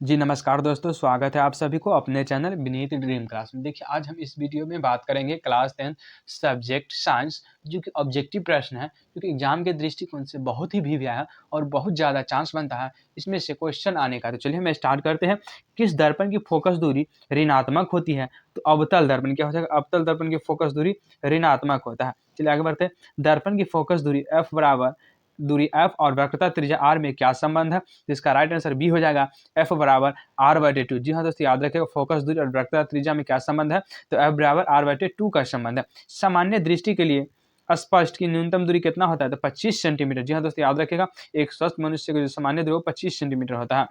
जी नमस्कार दोस्तों, स्वागत है आप सभी को अपने चैनल विनीत ड्रीम क्लास में। देखिए आज हम इस वीडियो में बात करेंगे क्लास 10 सब्जेक्ट साइंस जो कि ऑब्जेक्टिव प्रश्न है, जो कि एग्जाम के दृष्टिकोण से बहुत ही भिन्न है और बहुत ज़्यादा चांस बनता है इसमें से क्वेश्चन आने का। तो चलिए हम स्टार्ट करते हैं। किस दर्पण की फोकस दूरी ऋणात्मक होती है? तो अवतल दर्पण क्या हो जाएगा? अवतल दर्पण की फोकस दूरी ऋणात्मक होता है। चलिए आगे बढ़ते हैं। दर्पण की फोकस दूरी एफ बराबर दूरी एफ और वक्रता त्रिज्या आर में क्या संबंध है? तो इसका राइट आंसर बी हो जाएगा, एफ बराबर r/2। जी हाँ दोस्तों, याद रखेगा फोकस दूरी और वक्रता त्रिज्या में क्या संबंध है? तो एफ बराबर r/2 का संबंध है। सामान्य दृष्टि के लिए स्पष्ट की न्यूनतम दूरी कितना होता है? तो 25 सेंटीमीटर। जी हाँ दोस्तों, याद रखेगा एक स्वस्थ मनुष्य का जो सामान्य दूरी 25 सेंटीमीटर होता है।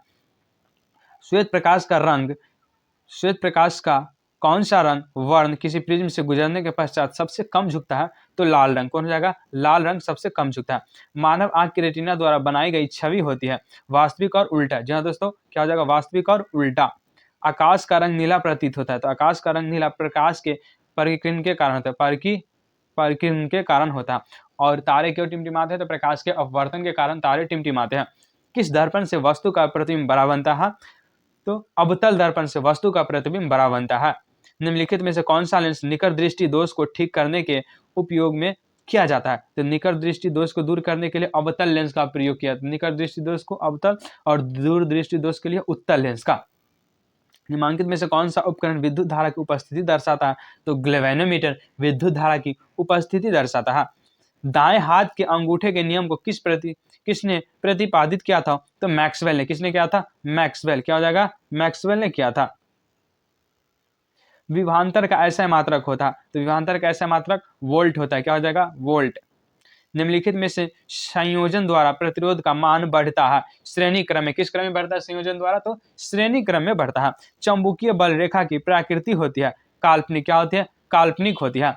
श्वेत प्रकाश का रंग, श्वेत प्रकाश का कौन सा रंग वर्ण किसी प्रिज्म से गुजरने के पश्चात सबसे कम झुकता है? तो लाल रंग। कौन हो जाएगा? लाल रंग सबसे कम झुकता है। मानव आंख की रेटिना द्वारा बनाई गई छवि होती है वास्तविक और उल्टा। जी हाँ दोस्तों, क्या हो जाएगा? वास्तविक और उल्टा। आकाश का रंग नीला प्रतीत होता है, तो आकाश का रंग नीला प्रकाश के परिकिरण के कारण होता है, परिकिरण के कारण होता है। और तारे क्यों टिमटिमाते हैं? तो प्रकाश के अपवर्तन के कारण तारे टिमटिमाते हैं। किस दर्पण से वस्तु का प्रतिबिंब बड़ा बनता है? तो अवतल दर्पण से वस्तु का प्रतिबिंब बड़ा बनता है। निम्नलिखित में से कौन सा लेंस निकट दृष्टि दोष को ठीक करने के उपयोग में किया जाता है? तो निकट दृष्टि दोष को दूर करने के लिए अवतल लेंस का प्रयोग किया। निकट दृष्टि दोष को अवतल और दूर दृष्टि दोष के लिए उत्तल लेंस का। निम्नलिखित में से कौन सा उपकरण विद्युत धारा की उपस्थिति दर्शाता है? तो गैल्वेनोमीटर विद्युत धारा की उपस्थिति दर्शाता है। दाएं हाथ के अंगूठे के नियम को किसने प्रतिपादित किया था? तो मैक्सवेल ने। किसने किया था? मैक्सवेल। क्या हो जाएगा? मैक्सवेल ने किया था। विभवांतर का ऐसा मात्रक होता, तो विभवांतर का ऐसा मात्रक वोल्ट होता है। क्या हो जाएगा? वोल्ट। निम्नलिखित में से संयोजन द्वारा प्रतिरोध का मान बढ़ता है श्रेणी क्रम में। किस क्रम में बढ़ता है संयोजन द्वारा? तो श्रेणी क्रम में बढ़ता है। चुंबकीय बल रेखा की प्रकृति होती है काल्पनिक। क्या होती है? काल्पनिक होती है।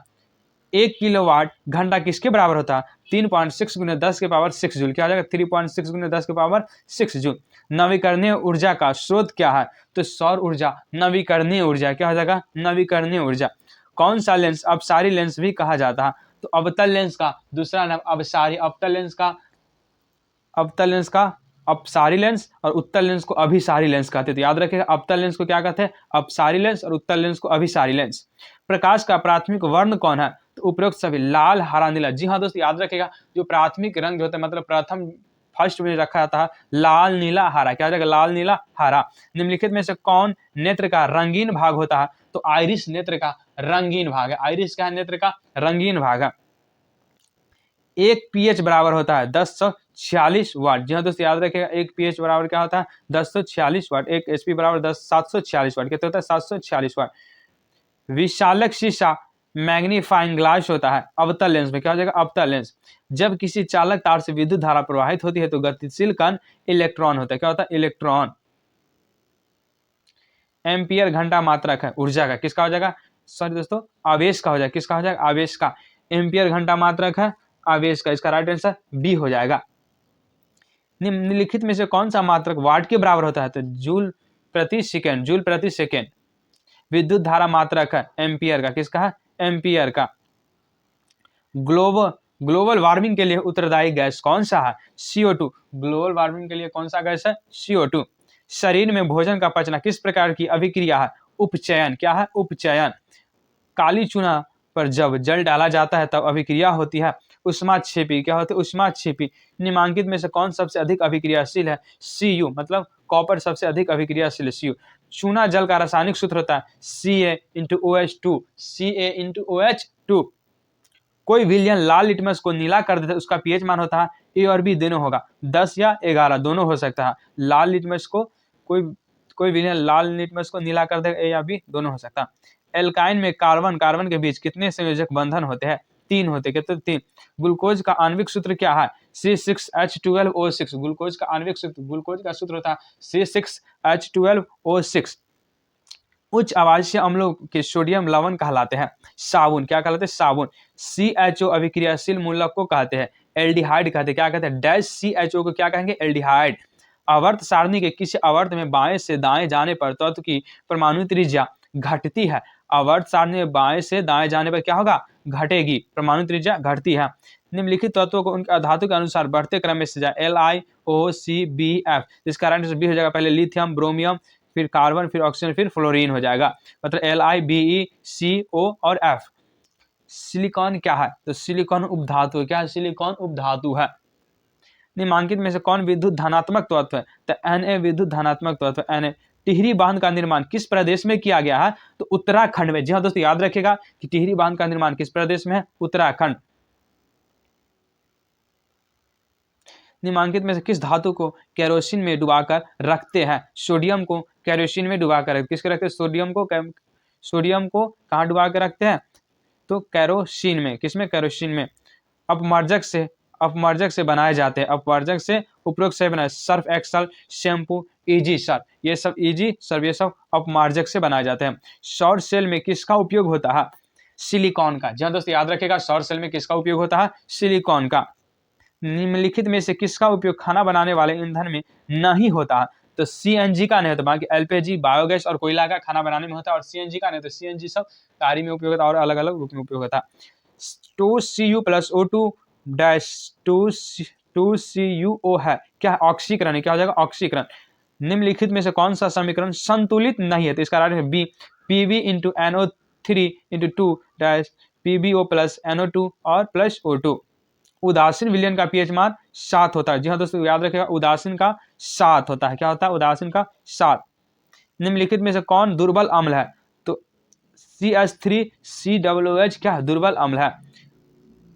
1 किलोवाट घंटा किसके बराबर होता है? 3.6 गुने 10 के पावर 6 जूल। क्या हो जाएगा? 3.6 गुने 10 के पावर 6 जूल। नवीकरणीय ऊर्जा का स्रोत क्या है? तो सौर ऊर्जा नवीकरणीय ऊर्जा। क्या हो जाएगा? नवीकरणीय ऊर्जा। कौन सा लेंस अपसारी लेंस भी कहा जाता है? तो अवतल लेंस का दूसरा नाम अपसारी। अवतल लेंस का अपसारी लेंस और उत्तल लेंस को अभिसारी लेंस कहते हैं। तो याद रखिएगा अवतल लेंस को क्या कहते हैं? अपसारी लेंस और उत्तल लेंस को अभिसारी लेंस। प्रकाश का प्राथमिक वर्ण कौन है? तो उपरोक्त सभी लाल हरा नीला। जी हाँ दोस्तों, याद रखिएगा जो प्राथमिक रंग होता है मतलब प्रथम फर्स्ट में रखा जाता है लाल नीला हरा। क्या हो जाएगा? लाल नीला हरा। निम्नलिखित में से कौन नेत्र का रंगीन भाग होता है? तो आइरिस नेत्र का रंगीन भाग है। आइरिस क्या है? नेत्र का रंगीन भाग है। एक पीएच बराबर होता है 1046 वाट। जी हाँ दोस्तों, याद रखिएगा एक पीएच बराबर क्या होता है? 1046 वाट। एक एचपी बराबर 746 वाट। कितना होता है? 746 वाट। विशालक शीशा मैग्नीफाइंग ग्लास होता है अवतल लेंस में। क्या हो जाएगा? अवतल लेंस। जब किसी चालक तार से विद्युत धारा प्रवाहित होती है तो गतिशील कण इलेक्ट्रॉन होता है। क्या होता है? इलेक्ट्रॉन। एम्पियर घंटा मात्रक है ऊर्जा का। किसका हो जाएगा? सॉरी दोस्तों, आवेश का हो जाएगा। किसका हो जाएगा? आवेश का। एम्पियर घंटा मात्रक है आवेश का। इसका राइट आंसर बी हो जाएगा। निम्नलिखित में से कौन सा मात्रक वाट के बराबर होता है? तो जूल प्रति सेकेंड। जूल प्रति सेकेंड। विद्युत धारा मात्रक है एम्पियर का। किसका है? एम्पियर का। ग्लोबल वार्मिंग के लिए उत्तरदायी गैस कौन सा है? CO2। ग्लोबल वार्मिंग के लिए कौन सा गैस है? CO2। शरीर में भोजन का पचना किस प्रकार की अभिक्रिया है? उपचयन। क्या है? उपचयन। काली चूना पर जब जल डाला जाता है तब अभिक्रिया होती है उष्माक्षेपी। क्या होती है? उष्माक्षेपी। निम्नलिखित में से कौन सबसे अधिक अभिक्रियाशील है? Cu। मतलब कॉपर सबसे अधिक अभिक्रियाशील है Cu। चूना जल का रासायनिक सूत्र होता है CaOH2। CaOH2। कोई विलयन लाल लिटमस को नीला कर देता है उसका पीएच मान होता है ए और बी दोनों होगा 10 या 11 दोनों हो सकता है। लाल लिटमस को कोई कोई विलयन लाल लिटमस को नीला कर देगा ए या बी दोनों हो सकता है। एल्काइन में कार्बन के बीच कितने संयोजक बंधन होते हैं? 3 होते। कितने? 3। ग्लूकोज का आणविक सूत्र क्या है? C6H12O6। ग्लूकोज का सूत्र होता है C6H12O6। उच्च आवासीय अम्लों के सोडियम लवण कहलाते हैं साबुन। क्या कहलाते हैं? साबुन। CHO अभिक्रियाशील मूलक को कहते हैं एल्डिहाइड कहते हैं। क्या कहते हैं? डैश CHO को क्या कहेंगे? एल्डिहाइड। आवर्त सारणी के किसी आवर्त में बाएं से दाएं जाने पर तत्व की परमाणु त्रिज्या घटती है। आवर्त सारणी में बाएं से दाएं जाने पर क्या होगा? घटेगी। परमाणु त्रिज्या घटती है। निम्नलिखित तत्वों को उनके धातु के अनुसार बढ़ते क्रम में सजा LiOCbF, जिसका राइट आंसर बी हो जाएगा। पहले लिथियम, ब्रोमियम, फिर कार्बन, फिर ऑक्सीजन, फिर फ्लोरीन हो जाएगा। मतलब LiBeCO और F। सिलिकॉन क्या है? तो सिलिकॉन उपधातु। क्या है? सिलिकॉन उपधातु है। निम्नलिखित में से कौन विद्युत धनात्मक तत्व है? तो Na विद्युत धनात्मक तत्व Na। टिहरी बांध का निर्माण किस प्रदेश में किया गया है? तो उत्तराखंड में। जी हाँ दोस्तों, याद रखिएगा कि टिहरी बांध का निर्माण किस प्रदेश में है? उत्तराखंड। निम्नलिखित में से किस धातु को केरोसिन में डुबाकर रखते हैं? सोडियम को केरोसिन में डुबाकर रखते हैं। किसके रखते हैं? सोडियम को कहाँ डुबा के रखते हैं? तो केरोसिन में। किसमें? केरोसिन में। अपमार्जक से बनाए जाते हैं। अपमार्जक से उपरोक्त से बनाए। Surf Excel, shampoo, easy Surf, ये सब इजी सर्फ, ये सब अपमार्जक से बनाए जाते हैं। सौर सेल में किसका उपयोग होता है? सिलिकॉन का। जी दोस्तों, याद रखिएगा, सौर सेल में किसका उपयोग होता है? सिलिकॉन का। निम्नलिखित में से किसका उपयोग खाना बनाने वाले ईंधन में नहीं होता है? तो सीएनजी का नहीं होता। बाकी एलपीजी, बायोगैस और कोयला का खाना बनाने में होता है, और सीएनजी का नहीं। तो सीएनजी सब गाड़ी में उपयोग होता है और अलग अलग रूप में उपयोग होता है। 2Cu+O2 2CuO है। क्या है? ऑक्सीकरण है। क्या हो जाएगा? ऑक्सीकरण। निम्नलिखित में से कौन सा समीकरण संतुलित नहीं है? तो इसका राइट है बी। Pb×NO3 × 2 PbO+NO2 और +O2। उदासीन विलयन का पीएच मान 7 होता है। जी हाँ दोस्तों, याद रखिएगा, उदासीन का 7 होता है। क्या होता है? उदासीन का 7। निम्नलिखित में से कौन दुर्बल अम्ल है? तो CH3COOH क्या है? दुर्बल अम्ल है।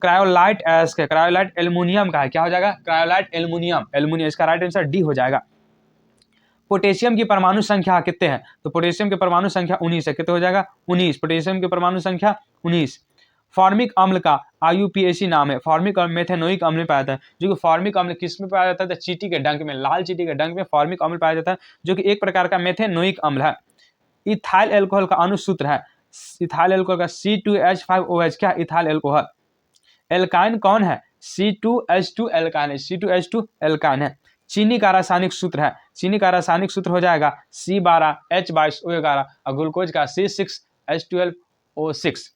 क्रायोलाइट एस का, क्रायोलाइट एल्युमिनियम का है। क्या हो जाएगा? Cryolite aluminium. इसका राइट आंसर डी हो जाएगा। पोटेशियम की परमाणु संख्या कितने हैं? तो पोटेशियम की परमाणु संख्या 19 है। कितने हो जाएगा? 19। पोटेशियम की परमाणु संख्या 19। फॉर्मिक अम्ल का IUPAC नाम है। फॉर्मिक अम्ल मेथेनोइक अम्ल में पाया जाता है। जो कि फॉर्मिक अम्ल किस में पाया जाता है? तो चींटी के डंक में, लाल चींटी के डंक में फॉर्मिक अम्ल पाया जाता है, जो कि एक प्रकार का मेथेनोइक अम्ल है। इथाइल एल्कोहल का अनुसूत्र है। इथाइल एल्कोहल का C2H5OH। क्या? Ethyl alcohol. एल्काइन कौन है? C2H2 एल्काइन है। C2H2 एल्काइन है। चीनी का रासायनिक सूत्र है। चीनी का रासायनिक सूत्र हो जाएगा C12H22O11 और ग्लूकोज का C6H12O6।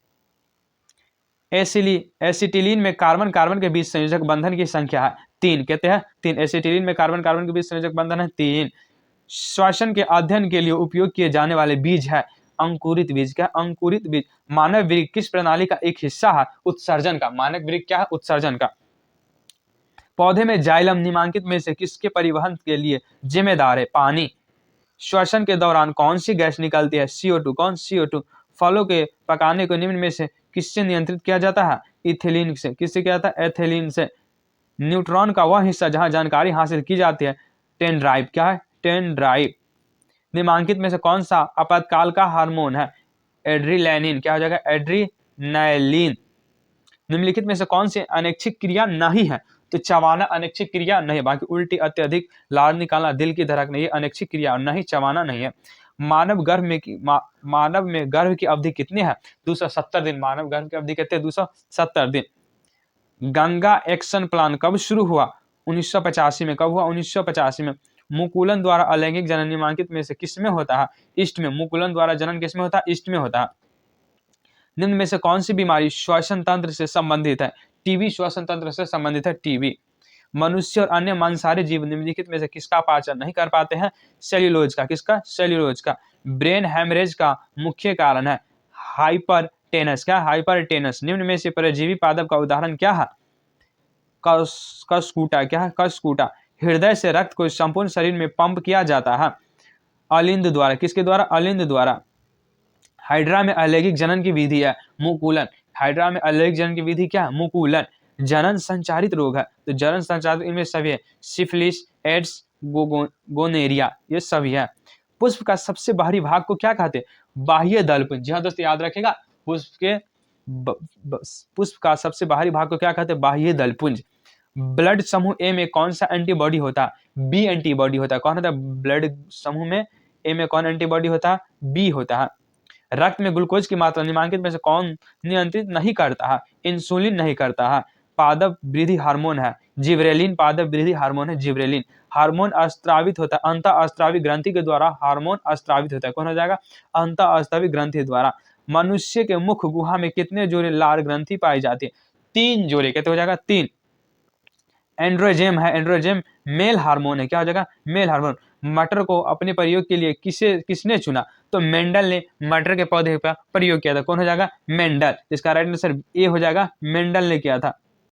एसिटिलीन में कार्बन कार्बन के बीच संयोजक बंधन की संख्या है 3। कहते हैं 3। एसिटिलीन में कार्बन कार्बन के बीच संयोजक बंधन है 3। श्वसन के अध्ययन के लिए उपयोग किए जाने वाले बीज है अंकुरित बीज। क्या? अंकुरित बीज। मानव वृक्क किस प्रणाली का एक हिस्सा है? उत्सर्जन का। मानव वृक्क क्या है? उत्सर्जन का। पौधे में जाइलम निम्नलिखित में से किसके परिवहन के लिए जिम्मेदार है? पानी। श्वसन के दौरान कौन सी गैस निकलती है? CO2। कौन? CO2। फलों के पकाने को निम्न में से किससे नियंत्रित किया जाता है? इथिलीन से। किससे किया जाता है? एथिलीन से। न्यूट्रॉन का वह हिस्सा जहां जानकारी हासिल की जाती है डेंड्राइट। क्या है? डेंड्राइट। निम्नलिखित में से कौन सा आपातकाल का हार्मोन है? एड्रीनलाइन। क्या हो जाएगा? एड्रीनलाइन। निम्नलिखित में से कौन सी अनैच्छिक क्रिया नहीं है? तो चबाना अनैच्छिक क्रिया नहीं है। बाकी उल्टी, अत्यधिक, लार निकालना, दिल की धड़कन, ये अनैच्छिक क्रिया और नहीं, चबाना नहीं है। मानव में गर्भ की अवधि कितनी है? 270 दिन। मानव गर्भ की अवधि कितनी है? 270 दिन। गंगा एक्शन प्लान कब शुरू हुआ? 1985 में। कब हुआ? 1985 में। मुकुलन द्वारा अलैंगिक जनन निम्नलिखित में से किसमें होता है? ईस्ट में। मुकुलन द्वारा जनन किसमें होता है? ईस्ट में होता है। निम्न में से कौन सी बीमारी श्वसन तंत्र से संबंधित है? टीबी श्वसन तंत्र से संबंधित है। टीबी। मनुष्य और अन्य मांसाहारी जीव निम्नलिखित में से किसका पाचन नहीं कर पाते हैं? सेल्यूलोज का। किसका? सेल्यूलोज का। ब्रेन हैमरेज का मुख्य कारण है हाइपरटेनस। क्या? हाइपरटेनस। निम्न में से परजीवी पादप का उदाहरण क्या है? कसकूटा। क्या है? कसकूटा। हृदय से रक्त को संपूर्ण शरीर में पंप किया जाता है अलिंद द्वारा। किसके द्वारा? अलिंद द्वारा। हाइड्रा में अलैंगिक जनन की विधि है मुकुलन। हाइड्रा में अलैंगिक जनन की विधि क्या है? मुकुलन। जनन संचारित रोग है, तो जनन संचारित इनमें सभी है। सिफिलिस, एड्स, गोनेरिया, ये सभी है। पुष्प का सबसे बाहरी भाग को क्या कहते हैं? बाह्य दलपुंज। जी हाँ दोस्तों, याद रखेगा, पुष्प का सबसे बाहरी भाग को क्या कहते हैं? बाह्य दलपुंज। ब्लड समूह ए में कौन सा एंटीबॉडी होता है? बी एंटीबॉडी होता है। कौन होता है ब्लड समूह में? ए में कौन एंटीबॉडी होता है? बी होता है। रक्त में ग्लूकोज की मात्रा निम्नलिखित में से कौन नियंत्रित नहीं करता है? इंसुलिन नहीं करता है। पादप वृद्धि हार्मोन है जिब्रेलिन। पादप वृद्धि हार्मोन है जिब्रेलिन। हार्मोन अस्त्रावित होता है अंत अस्त्रावी ग्रंथि के द्वारा। हार्मोन अस्त्रावित होता है। कौन हो जाएगा? अंत अस्त्रावी ग्रंथि द्वारा। मनुष्य के मुख गुहा में कितने जोड़े लार ग्रंथि पाई जाती है? 3 जोड़े, कहते हो जाएगा 3। एंड्रोजेम है, एंड्रोजेम मेल हार्मोन है, क्या हो जाएगा मेल हार्मोन। मटर को अपने प्रयोग के लिए किसने चुना, तो मेंडल ने मटर के पौधे का प्रयोग किया था, कौन हो जाएगा मेंडल। इसका राइट आंसर ए हो जाएगा, मेंडल ने किया था।